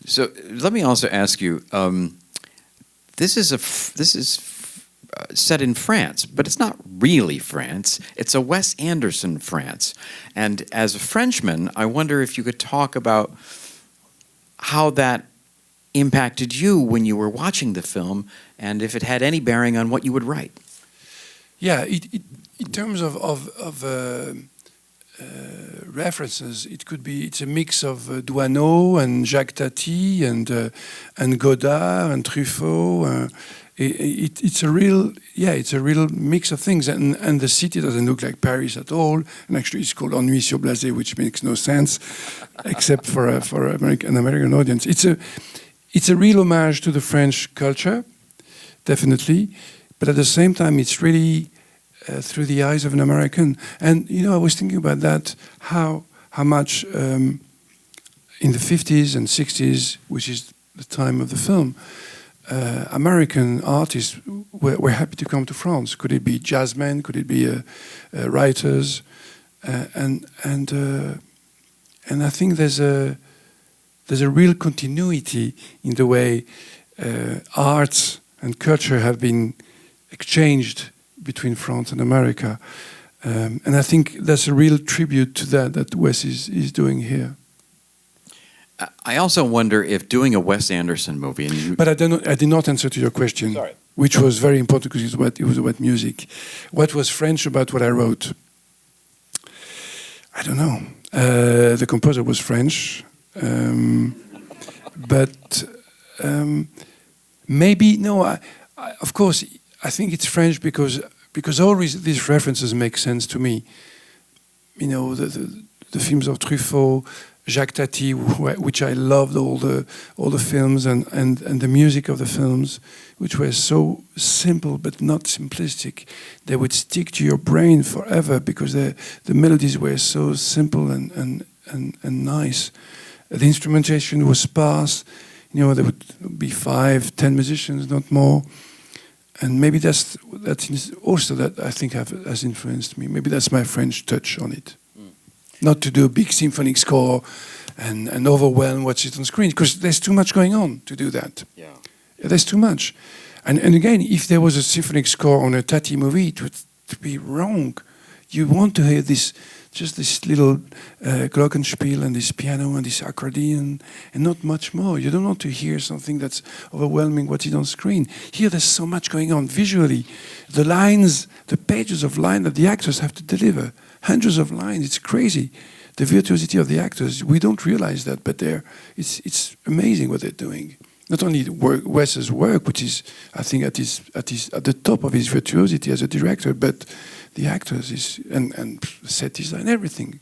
So let me also ask you. This is set in France, but it's not really France. It's a Wes Anderson France. And as a Frenchman, I wonder if you could talk about how that impacted you when you were watching the film, and if it had any bearing on what you would write. Yeah, in terms of references, it's a mix of Douaneau and Jacques Tati and Godard and Truffaut. It's a real mix of things, and the city doesn't look like Paris at all. And actually, it's called Ennui sur Blasé, which makes no sense, except for an American audience. It's a real homage to the French culture, definitely, but at the same time, it's really through the eyes of an American. And I was thinking about that, how much in the 50s and 60s, which is the time of the film, American artists were happy to come to France. Could it be jazzmen? Could it be writers? And I think there's a real continuity in the way arts and culture have been exchanged between France and America. And I think that's a real tribute to that Wes is doing here. I also wonder if doing a Wes Anderson movie... But I did not answer to your question, Sorry. Which was very important because it was about music. What was French about what I wrote? I don't know. The composer was French. But maybe, no, of course, I think it's French because all these references make sense to me. The films of Truffaut, Jacques Tati, which I loved all the films and the music of the films, which were so simple but not simplistic. They would stick to your brain forever because the melodies were so simple and nice. The instrumentation was sparse. There would be 5, 10 musicians, not more. And maybe that's also that I think has influenced me. Maybe that's my French touch on it. Not to do a big symphonic score and overwhelm what's it on screen, because there's too much going on to do that. Yeah. There's too much. And again, if there was a symphonic score on a Tati movie, it would be wrong. You want to hear just this little glockenspiel and this piano and this accordion and not much more. You don't want to hear something that's overwhelming what is on screen. Here there's so much going on visually. The lines, the pages of line that the actors have to deliver. Hundreds of lines, it's crazy. The virtuosity of the actors, we don't realize that, but it's amazing what they're doing. Not only Wes's work, which is, I think, at the top of his virtuosity as a director, but the actors and set design, everything.